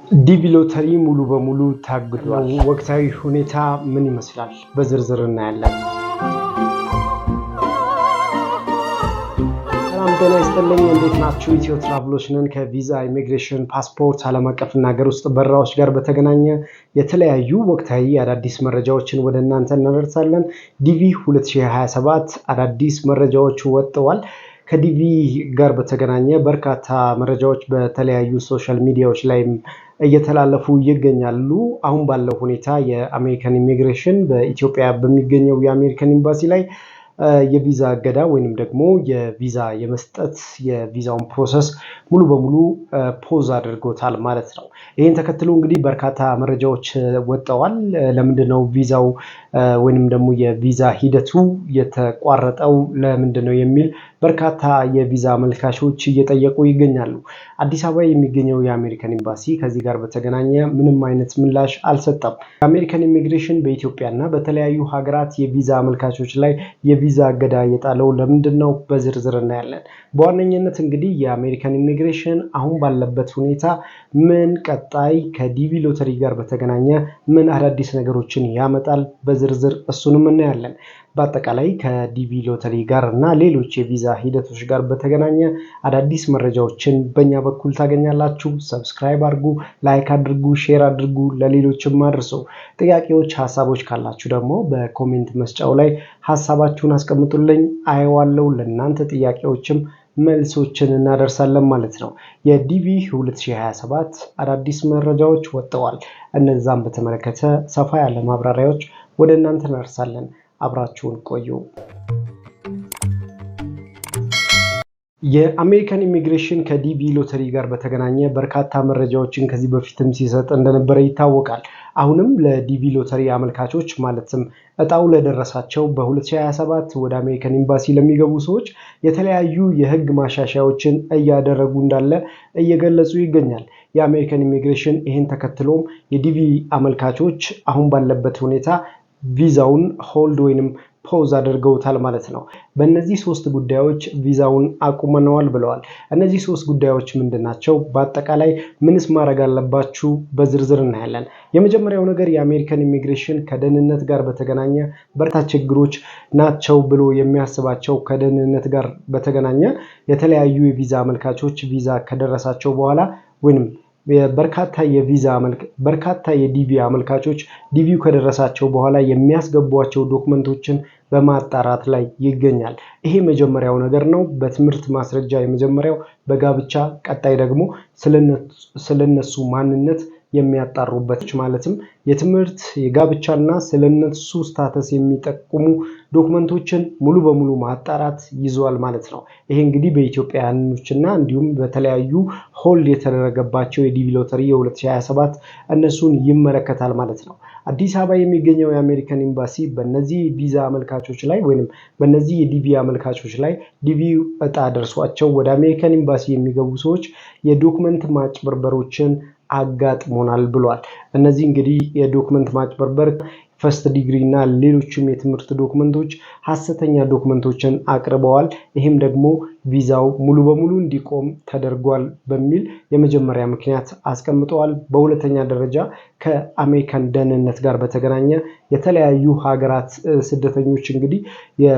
ዲቪ ሎተሪ ሙሉ በሙሉ ታግዷል። ወቅታዊ ሁኔታ ምን ይመስላል? በዝርዝር እናያለን። ሰላም ጤና ይስጥልኝ። እንዴት ናችሁ? ኢትዮ ትራቭሎች ነን። ከቪዛ ኢሚግሬሽን፣ ፓስፖርት፣ ዓለም አቀፍና ሀገር ውስጥ በረራዎች ጋር በተገናኘ የተለያዩ ወቅታዊ አዳዲስ መረጃዎችን ወደ እናንተ እናደርሳለን። ዲቪ 2027 አዳዲስ መረጃዎች ወጥተዋል። ከዲቪ ጋር በተገናኘ በርካታ መረጃዎች በተለያዩ ሶሻል ሚዲያዎች ላይ እየተላለፉ ይገኛሉ። አሁን ባለው ሁኔታ የአሜሪካን ኢሚግሬሽን በኢትዮጵያ በሚገኘው የአሜሪካን ኤምባሲ ላይ የቪዛ እገዳ ወይንም ደግሞ የቪዛ የመስጠት የቪዛውን ፕሮሰስ ሙሉ በሙሉ ፖዝ አድርጎታል ማለት ነው። ይህን ተከትሎ እንግዲህ በርካታ መረጃዎች ወጥተዋል። ለምንድነው ቪዛው ወይንም ደግሞ የቪዛ ሂደቱ የተቋረጠው ለምንድነው የሚል በርካታ የቪዛ አመልካቾች እየጠየቁ ይገኛሉ። አዲስ አበባ የሚገኘው የአሜሪካን ኤምባሲ ከዚህ ጋር በተገናኘ ምንም አይነት ምላሽ አልሰጠም። የአሜሪካን ኢሚግሬሽን በኢትዮጵያና በተለያዩ ሀገራት የቪዛ አመልካቾች ላይ የቪዛ እገዳ የጣለው ለምንድነው? በዝርዝር እናያለን። በዋነኝነት እንግዲህ የአሜሪካን ኢሚግሬሽን አሁን ባለበት ሁኔታ ምን ቀጣይ ከዲቪ ሎተሪ ጋር በተገናኘ ምን አዳዲስ ነገሮችን ያመጣል? በዝርዝር እሱንም እናያለን። በአጠቃላይ ከዲቪ ሎተሪ ጋር እና ሌሎች የቪዛ ሂደቶች ጋር በተገናኘ አዳዲስ መረጃዎችን በእኛ በኩል ታገኛላችሁ። ሰብስክራይብ አድርጉ፣ ላይክ አድርጉ፣ ሼር አድርጉ፣ ለሌሎችም አድርሱ። ጥያቄዎች፣ ሀሳቦች ካላችሁ ደግሞ በኮሜንት መስጫው ላይ ሀሳባችሁን አስቀምጡልኝ፣ አየዋለሁ። ለእናንተ ጥያቄዎችም መልሶችን እናደርሳለን ማለት ነው። የዲቪ 2027 አዳዲስ መረጃዎች ወጥተዋል። እነዛን በተመለከተ ሰፋ ያለ ማብራሪያዎች ወደ እናንተ እናደርሳለን። አብራችሁን ቆዩ። የአሜሪካን ኢሚግሬሽን ከዲቪ ሎተሪ ጋር በተገናኘ በርካታ መረጃዎችን ከዚህ በፊትም ሲሰጥ እንደነበረ ይታወቃል። አሁንም ለዲቪ ሎተሪ አመልካቾች ማለትም እጣው ለደረሳቸው በ2027 ወደ አሜሪካን ኤምባሲ ለሚገቡ ሰዎች የተለያዩ የሕግ ማሻሻያዎችን እያደረጉ እንዳለ እየገለጹ ይገኛል። የአሜሪካን ኢሚግሬሽን ይህን ተከትሎም የዲቪ አመልካቾች አሁን ባለበት ሁኔታ ቪዛውን ሆልድ ወይንም ፖዝ አድርገውታል ማለት ነው። በእነዚህ ሶስት ጉዳዮች ቪዛውን አቁመነዋል ብለዋል። እነዚህ ሶስት ጉዳዮች ምንድናቸው? በአጠቃላይ ምንስ ማድረግ አለባችሁ? በዝርዝር እናያለን። የመጀመሪያው ነገር የአሜሪካን ኢሚግሬሽን ከደህንነት ጋር በተገናኘ በርካታ ችግሮች ናቸው ብሎ የሚያስባቸው ከደህንነት ጋር በተገናኘ የተለያዩ የቪዛ አመልካቾች ቪዛ ከደረሳቸው በኋላ ወይንም በርካታ የዲቪ አመልካቾች ዲቪው ከደረሳቸው በኋላ የሚያስገቧቸው ዶክመንቶችን በማጣራት ላይ ይገኛል። ይሄ መጀመሪያው ነገር ነው። በትምህርት ማስረጃ የመጀመሪያው፣ በጋብቻ ቀጣይ ደግሞ ስለነሱ ማንነት የሚያጣሩበት ማለትም የትምህርት የጋብቻና ስለነሱ ስታተስ የሚጠቁሙ ዶክመንቶችን ሙሉ በሙሉ ማጣራት ይዟል ማለት ነው። ይሄ እንግዲህ በኢትዮጵያውያኖችና እንዲሁም በተለያዩ ሆልድ የተደረገባቸው የዲቪ ሎተሪ የ2027 እነሱን ይመለከታል ማለት ነው። አዲስ አበባ የሚገኘው የአሜሪካን ኤምባሲ በእነዚህ ቪዛ አመልካቾች ላይ ወይንም በእነዚህ የዲቪ አመልካቾች ላይ ዲቪ እጣ ደርሷቸው ወደ አሜሪካን ኤምባሲ የሚገቡ ሰዎች የዶክመንት ማጭበርበሮችን አጋጥሞናል ብሏል። እነዚህ እንግዲህ የዶክመንት ማጭበርበር ፈርስት ዲግሪ እና ሌሎችም የትምህርት ዶክመንቶች ሐሰተኛ ዶክመንቶችን አቅርበዋል። ይህም ደግሞ ቪዛው ሙሉ በሙሉ እንዲቆም ተደርጓል በሚል የመጀመሪያ ምክንያት አስቀምጠዋል። በሁለተኛ ደረጃ ከአሜሪካን ደህንነት ጋር በተገናኘ የተለያዩ ሀገራት ስደተኞች እንግዲህ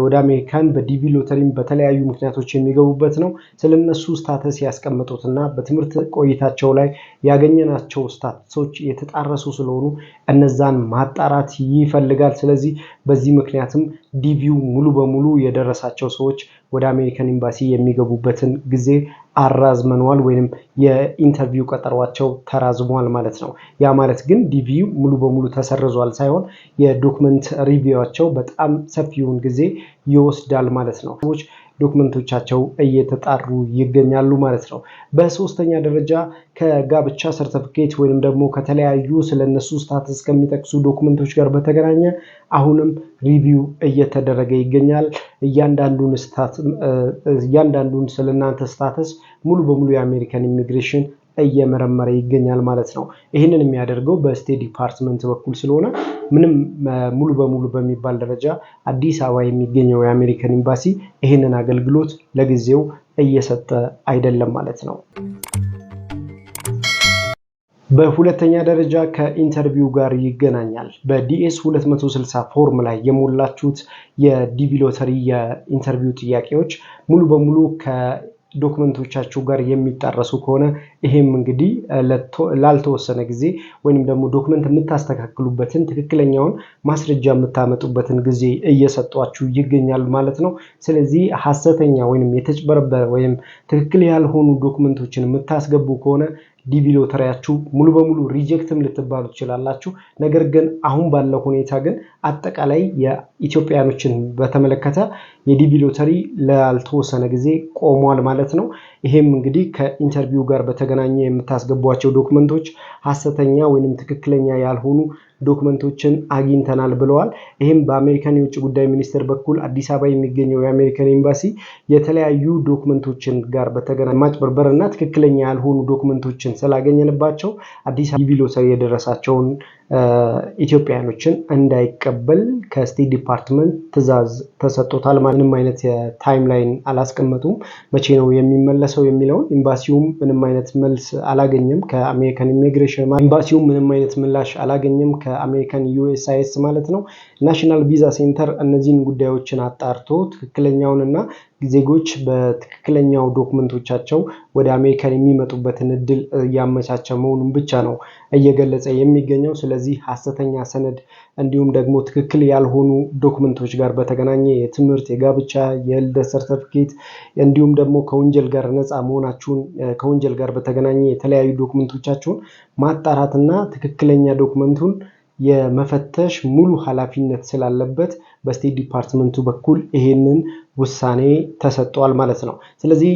ወደ አሜሪካን በዲቪ ሎተሪም በተለያዩ ምክንያቶች የሚገቡበት ነው። ስለነሱ ስታተስ ያስቀመጡትና በትምህርት ቆይታቸው ላይ ያገኘናቸው ስታተሶች የተጣረሱ ስለሆኑ እነዛን ማጣራት ይፈልጋል። ስለዚህ በዚህ ምክንያትም ዲቪው ሙሉ በሙሉ የደረሳቸው ሰዎች ወደ አሜሪካን ኤምባሲ የሚገቡበትን ጊዜ አራዝመኗል ወይንም የኢንተርቪው ቀጠሯቸው ተራዝሟል ማለት ነው። ያ ማለት ግን ዲቪው ሙሉ በሙሉ ተሰርዟል ሳይሆን የዶክመንት ሪቪዋቸው በጣም ሰፊውን ጊዜ ይወስዳል ማለት ነው። ሰዎች ዶክመንቶቻቸው እየተጣሩ ይገኛሉ ማለት ነው። በሶስተኛ ደረጃ ከጋብቻ ሰርተፊኬት ወይንም ደግሞ ከተለያዩ ስለነሱ ስታተስ ከሚጠቅሱ ዶክመንቶች ጋር በተገናኘ አሁንም ሪቪው እየተደረገ ይገኛል። እያንዳንዱን ስለናንተ ስታተስ ሙሉ በሙሉ የአሜሪካን ኢሚግሬሽን እየመረመረ ይገኛል ማለት ነው። ይህንን የሚያደርገው በስቴት ዲፓርትመንት በኩል ስለሆነ ምንም ሙሉ በሙሉ በሚባል ደረጃ አዲስ አበባ የሚገኘው የአሜሪካን ኤምባሲ ይህንን አገልግሎት ለጊዜው እየሰጠ አይደለም ማለት ነው። በሁለተኛ ደረጃ ከኢንተርቪው ጋር ይገናኛል። በዲኤስ 260 ፎርም ላይ የሞላችሁት የዲቪ ሎተሪ የኢንተርቪው ጥያቄዎች ሙሉ በሙሉ ከዶክመንቶቻችሁ ጋር የሚጣረሱ ከሆነ ይሄም እንግዲህ ላልተወሰነ ጊዜ ወይንም ደግሞ ዶክመንት የምታስተካክሉበትን ትክክለኛውን ማስረጃ የምታመጡበትን ጊዜ እየሰጧችሁ ይገኛል ማለት ነው። ስለዚህ ሐሰተኛ ወይንም የተጭበረበረ ወይም ትክክል ያልሆኑ ዶክመንቶችን የምታስገቡ ከሆነ ዲቪ ሎተሪያችሁ ሙሉ በሙሉ ሪጀክትም ልትባሉ ትችላላችሁ። ነገር ግን አሁን ባለው ሁኔታ ግን አጠቃላይ የኢትዮጵያኖችን በተመለከተ የዲቪ ሎተሪ ላልተወሰነ ጊዜ ቆሟል ማለት ነው። ይሄም እንግዲህ ከኢንተርቪው ጋር በተገናኘ የምታስገቧቸው ዶክመንቶች ሐሰተኛ ወይንም ትክክለኛ ያልሆኑ ዶክመንቶችን አግኝተናል ብለዋል። ይሄም በአሜሪካን የውጭ ጉዳይ ሚኒስቴር በኩል አዲስ አበባ የሚገኘው የአሜሪካን ኤምባሲ የተለያዩ ዶክመንቶችን ጋር በተገናኘ ማጭበርበርና ትክክለኛ ያልሆኑ ዶክመንቶችን ስላገኘንባቸው አዲስ ዲቪ ሎተሪ የደረሳቸውን ኢትዮጵያኖችን እንዳይቀበል ከስቴት ዲፓርትመንት ትዕዛዝ ተሰጥቶታል። ምንም አይነት የታይም ላይን አላስቀመጡም መቼ ነው የሚመለሰው የሚለውን። ኤምባሲውም ምንም አይነት መልስ አላገኘም ከአሜሪካን ኢሚግሬሽን ኤምባሲውም ምንም አይነት ምላሽ አላገኘም ከአሜሪካን ዩኤስሲአይኤስ ማለት ነው። ናሽናል ቪዛ ሴንተር እነዚህን ጉዳዮችን አጣርቶ ትክክለኛውንና ዜጎች በትክክለኛው ዶክመንቶቻቸው ወደ አሜሪካን የሚመጡበትን እድል እያመቻቸ መሆኑን ብቻ ነው እየገለጸ የሚገኘው። ስለዚህ ሐሰተኛ ሰነድ እንዲሁም ደግሞ ትክክል ያልሆኑ ዶክመንቶች ጋር በተገናኘ የትምህርት፣ የጋብቻ፣ የልደት ሰርተፊኬት እንዲሁም ደግሞ ከወንጀል ጋር ነፃ መሆናችሁን ከወንጀል ጋር በተገናኘ የተለያዩ ዶክመንቶቻችሁን ማጣራትና ትክክለኛ ዶክመንቱን የመፈተሽ ሙሉ ኃላፊነት ስላለበት በስቴት ዲፓርትመንቱ በኩል ይሄንን ውሳኔ ተሰጥቷል ማለት ነው። ስለዚህ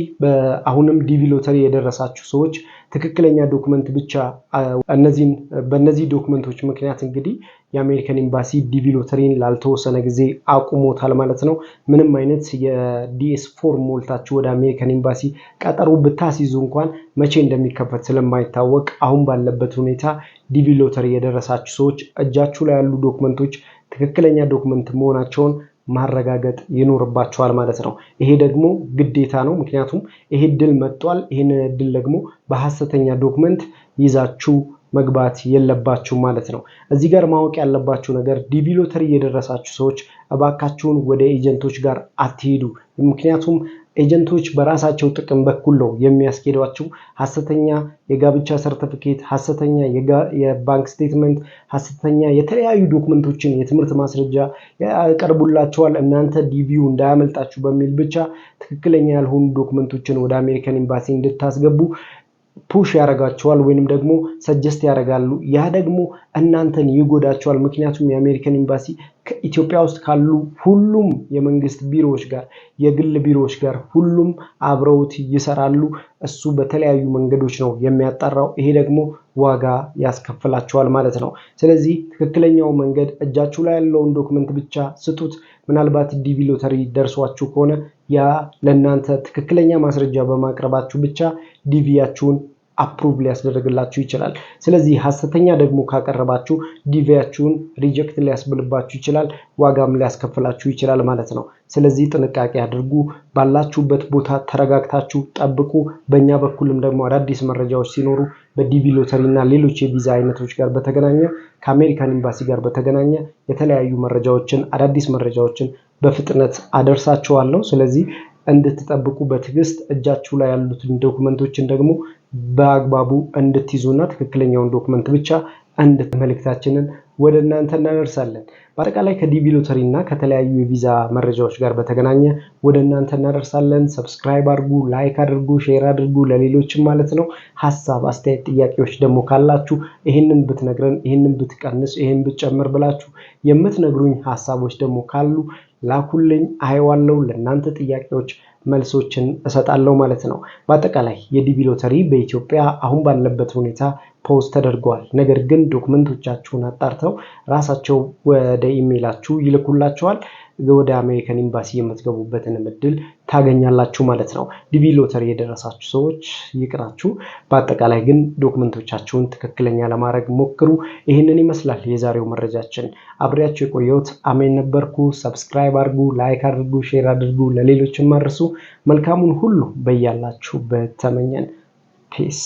አሁንም ዲቪ ሎተሪ የደረሳችሁ ሰዎች ትክክለኛ ዶክመንት ብቻ በእነዚህ ዶክመንቶች ምክንያት እንግዲህ የአሜሪካን ኤምባሲ ዲቪ ሎተሪን ላልተወሰነ ጊዜ አቁሞታል ማለት ነው። ምንም አይነት የዲኤስ ፎርም ሞልታችሁ ወደ አሜሪካን ኤምባሲ ቀጠሮ ብታስይዙ እንኳን መቼ እንደሚከፈት ስለማይታወቅ አሁን ባለበት ሁኔታ ዲቪ ሎተሪ የደረሳችሁ ሰዎች እጃችሁ ላይ ያሉ ዶክመንቶች ትክክለኛ ዶክመንት መሆናቸውን ማረጋገጥ ይኖርባቸዋል ማለት ነው። ይሄ ደግሞ ግዴታ ነው። ምክንያቱም ይሄ እድል መጥቷል። ይሄንን እድል ደግሞ በሐሰተኛ ዶክመንት ይዛችሁ መግባት የለባችሁ ማለት ነው። እዚህ ጋር ማወቅ ያለባችሁ ነገር ዲቪ ሎተሪ የደረሳችሁ ሰዎች እባካችሁን ወደ ኤጀንቶች ጋር አትሄዱ። ምክንያቱም ኤጀንቶች በራሳቸው ጥቅም በኩል ነው የሚያስኬዷችሁ። ሐሰተኛ የጋብቻ ሰርተፊኬት፣ ሐሰተኛ የባንክ ስቴትመንት፣ ሐሰተኛ የተለያዩ ዶክመንቶችን የትምህርት ማስረጃ ያቀርቡላችኋል። እናንተ ዲቪው እንዳያመልጣችሁ በሚል ብቻ ትክክለኛ ያልሆኑ ዶክመንቶችን ወደ አሜሪካን ኤምባሲ እንድታስገቡ ፑሽ ያደርጋቸዋል ወይንም ደግሞ ሰጀስት ያደርጋሉ። ያ ደግሞ እናንተን ይጎዳቸዋል። ምክንያቱም የአሜሪካን ኤምባሲ ከኢትዮጵያ ውስጥ ካሉ ሁሉም የመንግስት ቢሮዎች ጋር የግል ቢሮዎች ጋር ሁሉም አብረውት ይሰራሉ። እሱ በተለያዩ መንገዶች ነው የሚያጣራው። ይሄ ደግሞ ዋጋ ያስከፍላቸዋል ማለት ነው። ስለዚህ ትክክለኛው መንገድ እጃችሁ ላይ ያለውን ዶክመንት ብቻ ስጡት። ምናልባት ዲቪ ሎተሪ ደርሷችሁ ከሆነ ያ ለእናንተ ትክክለኛ ማስረጃ በማቅረባችሁ ብቻ ዲቪያችሁን አፕሩቭ ሊያስደርግላችሁ ይችላል። ስለዚህ ሐሰተኛ ደግሞ ካቀረባችሁ ዲቪያችሁን ሪጀክት ሊያስብልባችሁ ይችላል፣ ዋጋም ሊያስከፍላችሁ ይችላል ማለት ነው። ስለዚህ ጥንቃቄ አድርጉ። ባላችሁበት ቦታ ተረጋግታችሁ ጠብቁ። በእኛ በኩልም ደግሞ አዳዲስ መረጃዎች ሲኖሩ በዲቪ ሎተሪ እና ሌሎች የቪዛ አይነቶች ጋር በተገናኘ ከአሜሪካን ኤምባሲ ጋር በተገናኘ የተለያዩ መረጃዎችን አዳዲስ መረጃዎችን በፍጥነት አደርሳችኋለሁ። ስለዚህ እንድትጠብቁ በትዕግስት እጃችሁ ላይ ያሉትን ዶክመንቶችን ደግሞ በአግባቡ እንድትይዙና ትክክለኛውን ዶክመንት ብቻ መልእክታችንን ወደ እናንተ እናደርሳለን። በአጠቃላይ ከዲቪ ሎተሪ እና ከተለያዩ የቪዛ መረጃዎች ጋር በተገናኘ ወደ እናንተ እናደርሳለን። ሰብስክራይብ አድርጉ፣ ላይክ አድርጉ፣ ሼር አድርጉ ለሌሎችም ማለት ነው። ሐሳብ፣ አስተያየት፣ ጥያቄዎች ደግሞ ካላችሁ ይህንን ብትነግረን፣ ይህንን ብትቀንስ፣ ይህን ብትጨምር ብላችሁ የምትነግሩኝ ሐሳቦች ደግሞ ካሉ ላኩልኝ፣ አየዋለሁ። ለእናንተ ጥያቄዎች መልሶችን እሰጣለሁ ማለት ነው። በአጠቃላይ የዲቪ ሎተሪ በኢትዮጵያ አሁን ባለበት ሁኔታ ፖስት ተደርጓል። ነገር ግን ዶክመንቶቻችሁን አጣርተው ራሳቸው ወደ ኢሜይላችሁ ይልኩላችኋል። ወደ አሜሪካን ኤምባሲ የምትገቡበትን እድል ታገኛላችሁ ማለት ነው። ዲቪ ሎተሪ የደረሳችሁ ሰዎች ይቅናችሁ። በአጠቃላይ ግን ዶክመንቶቻችሁን ትክክለኛ ለማድረግ ሞክሩ። ይህንን ይመስላል የዛሬው መረጃችን። አብሬያችሁ የቆየሁት አሜን ነበርኩ። ሰብስክራይብ አድርጉ፣ ላይክ አድርጉ፣ ሼር አድርጉ፣ ለሌሎችም አድርሱ። መልካሙን ሁሉ በያላችሁበት ተመኘን። ፒስ